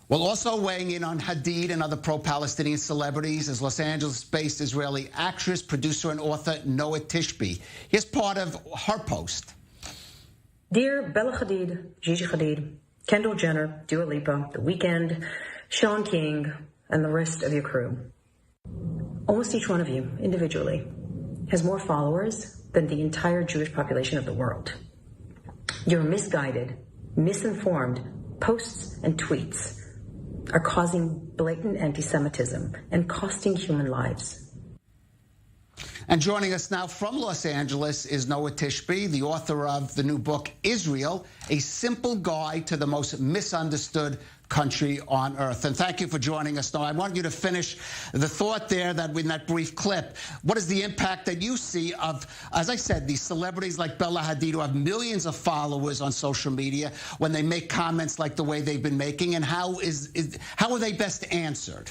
Well, also weighing in on Hadid and other pro-Palestinian celebrities is Los Angeles-based Israeli actress, producer, and author Noa Tishby. Here's part of her post. Dear Bella Hadid, Gigi Hadid, Kendall Jenner, Dua Lipa, The Weeknd, Sean King, and the rest of your crew. Almost each one of you, individually, has more followers than the entire Jewish population of the world. Your misguided, misinformed posts and tweets are causing blatant anti-Semitism and costing human lives. And joining us now from Los Angeles is Noa Tishby, the author of the new book, Israel, A Simple Guide to the Most Misunderstood Country on Earth. And thank you for joining us, Noa. I want you to finish the thought there that in that brief clip, what is the impact that you see of, as I said, these celebrities like Bella Hadid who have millions of followers on social media when they make comments like the way they've been making, and how are they best answered?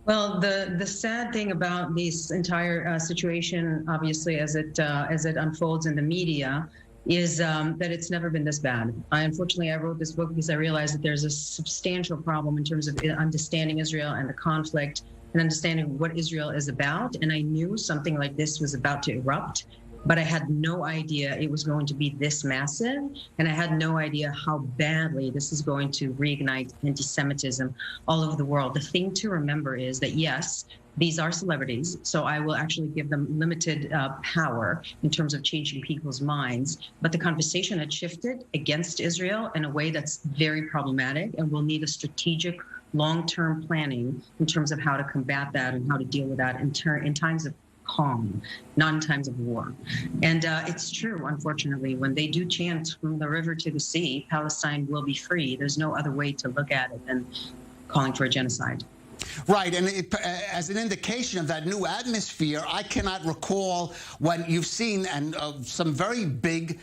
Well, the sad thing about this entire situation, obviously, as it unfolds in the media, is that it's never been this bad. Unfortunately, I wrote this book because I realized that there's a substantial problem in terms of understanding Israel and the conflict and understanding what Israel is about. And I knew something like this was about to erupt, but I had no idea it was going to be this massive. And I had no idea how badly this is going to reignite anti-Semitism all over the world. The thing to remember is that, yes, these are celebrities, so I will actually give them limited power in terms of changing people's minds. But the conversation had shifted against Israel in a way that's very problematic, and we'll need a strategic long-term planning in terms of how to combat that and how to deal with that in times of calm, not in times of war. And it's true, unfortunately, when they do chant from the river to the sea, Palestine will be free. There's no other way to look at it than calling for a genocide. Right, and as an indication of that new atmosphere, I cannot recall when you've seen some very big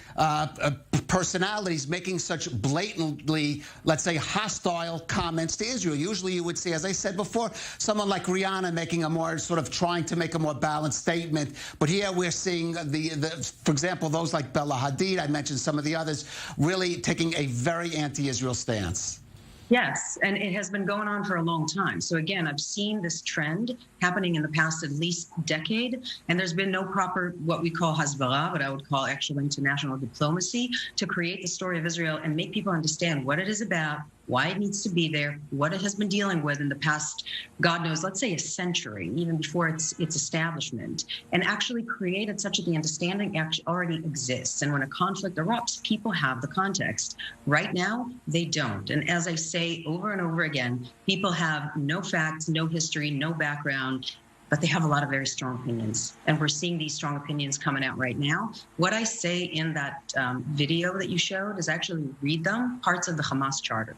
personalities making such blatantly, let's say, hostile comments to Israel. Usually you would see, as I said before, someone like Rihanna making a more sort of trying to make a more balanced statement. But here we're seeing, for example, those like Bella Hadid, I mentioned some of the others, really taking a very anti-Israel stance. Yes, and it has been going on for a long time. So again, I've seen this trend happening in the past at least decade, and there's been no proper what we call hasbara, what I would call actual international diplomacy, to create the story of Israel and make people understand what it is about, why it needs to be there, what it has been dealing with in the past, God knows, let's say a century, even before its establishment, and actually created such that the understanding actually already exists. And when a conflict erupts, people have the context. Right now, they don't. And as I say over and over again, people have no facts, no history, no background, but they have a lot of very strong opinions. And we're seeing these strong opinions coming out right now. What I say in that video that you showed is actually read them, parts of the Hamas charter,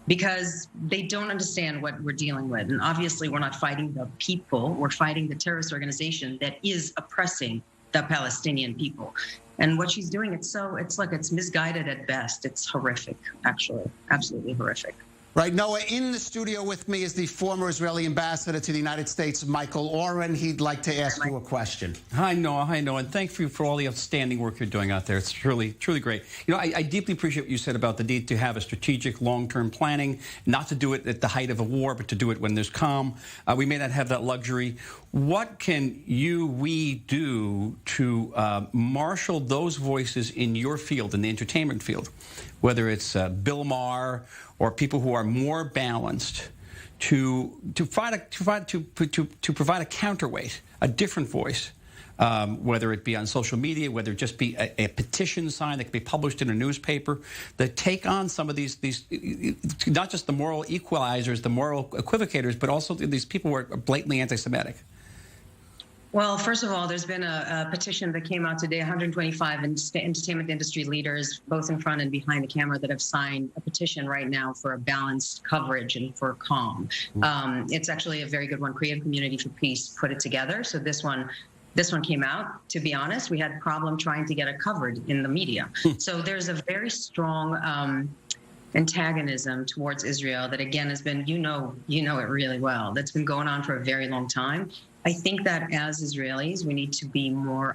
because they don't understand what we're dealing with. And obviously, we're not fighting the people, we're fighting the terrorist organization that is oppressing the Palestinian people. And what she's doing, it's misguided at best. It's horrific, actually, absolutely horrific. Right, Noa, in the studio with me is the former Israeli ambassador to the United States, Michael Oren. He'd like to ask you a question. Hi, Noa. And thank you for all the outstanding work you're doing out there. It's truly, truly great. You know, I deeply appreciate what you said about the need to have a strategic long-term planning, not to do it at the height of a war, but to do it when there's calm. We may not have that luxury. What can we do to marshal those voices in your field, in the entertainment field, whether it's Bill Maher or people who are more balanced, to provide a counterweight, a different voice, whether it be on social media, whether it just be a petition sign that can be published in a newspaper, that take on some of these not just the moral equalizers, the moral equivocators, but also these people who are blatantly anti-Semitic? Well, first of all, there's been a petition that came out today, 125 entertainment industry leaders, both in front and behind the camera, that have signed a petition right now for a balanced coverage and for calm. It's actually a very good one. Creative Community for Peace put it together. So this one came out. To be honest, we had a problem trying to get it covered in the media. So there's a very strong antagonism towards Israel that, again, has been, you know it really well, that's been going on for a very long time. I think that as Israelis, we need to be more,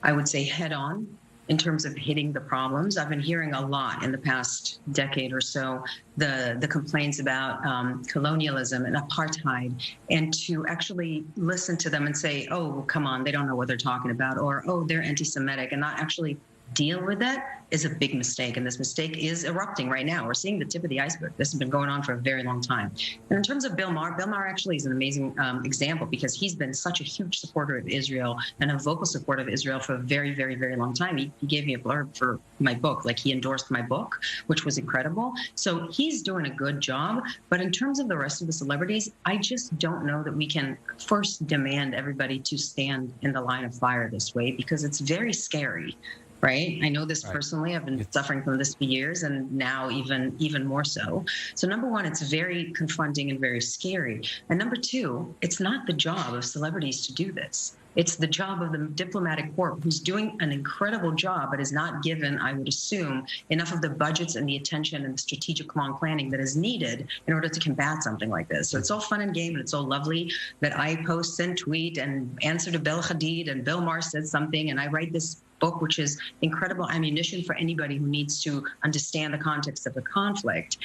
I would say, head on in terms of hitting the problems. I've been hearing a lot in the past decade or so, the complaints about colonialism and apartheid, and to actually listen to them and say, oh, come on, they don't know what they're talking about, or, oh, they're anti-Semitic, and not actually deal with that is a big mistake. And this mistake is erupting right now. We're seeing the tip of the iceberg. This has been going on for a very long time. And in terms of Bill Maher actually is an amazing example, because he's been such a huge supporter of Israel and a vocal supporter of Israel for a very, very, very long time. He gave me a blurb for my book, like he endorsed my book, which was incredible. So he's doing a good job. But in terms of the rest of the celebrities, I just don't know that we can first demand everybody to stand in the line of fire this way, because it's very scary. Right? I know this personally. I've been suffering from this for years, and now even more so. So number one, it's very confronting and very scary. And number two, it's not the job of celebrities to do this. It's the job of the diplomatic corps, who's doing an incredible job, but is not given, I would assume, enough of the budgets and the attention and the strategic long planning that is needed in order to combat something like this. So it's all fun and game, and it's all lovely that I post and tweet and answer to Bel Hadid, and Bill Maher said something, and I write this book, which is incredible ammunition for anybody who needs to understand the context of the conflict.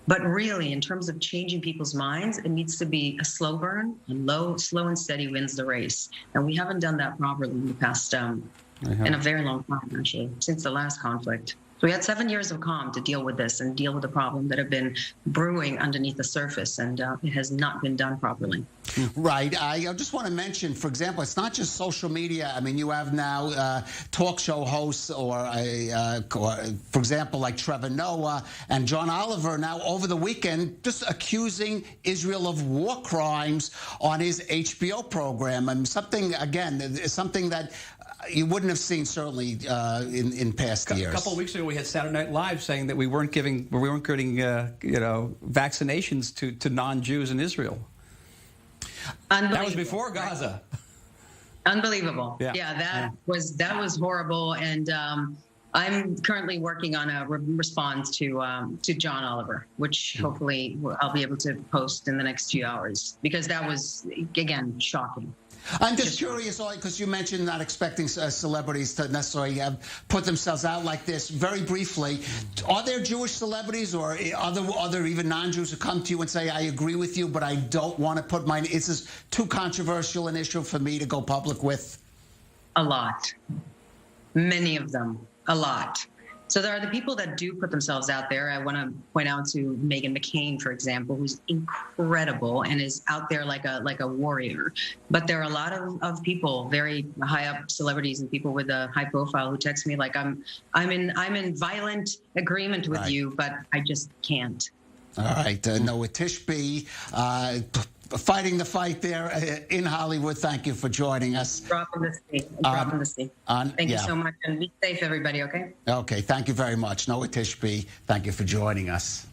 But really, in terms of changing people's minds, it needs to be a slow burn, and slow and steady wins the race. And we haven't done that properly in the past, in a very long time, actually, since the last conflict. So we had 7 years of calm to deal with this and deal with the problem that have been brewing underneath the surface, and it has not been done properly. Right. I just want to mention, for example, it's not just social media. I mean, you have now talk show hosts, or for example, like Trevor Noah and John Oliver now over the weekend just accusing Israel of war crimes on his HBO program. And something, again, something that you wouldn't have seen certainly in past years. A couple of weeks ago, we had Saturday Night Live saying that we weren't getting vaccinations to non-Jews in Israel. That was before Gaza. Unbelievable. Yeah, that was horrible. And I'm currently working on a response to John Oliver, which hopefully I'll be able to post in the next few hours, because that was, again, shocking. I'm just curious, because you mentioned not expecting celebrities to necessarily put themselves out like this. Very briefly, are there Jewish celebrities or other even non-Jews who come to you and say, I agree with you, but I don't want to put mine? Is this too controversial an issue for me to go public with? A lot. Many of them. A lot. So there are the people that do put themselves out there. I want to point out to Meghan McCain, for example, who's incredible and is out there like a warrior. But there are a lot of people, very high up celebrities and people with a high profile, who text me like, I'm in violent agreement with you, but I just can't. All right, Noa Tishby, fighting the fight there in Hollywood. Thank you for joining us. Dropping the sea. Thank you so much, and be safe, everybody, okay? Okay, thank you very much. Noa Tishby, thank you for joining us.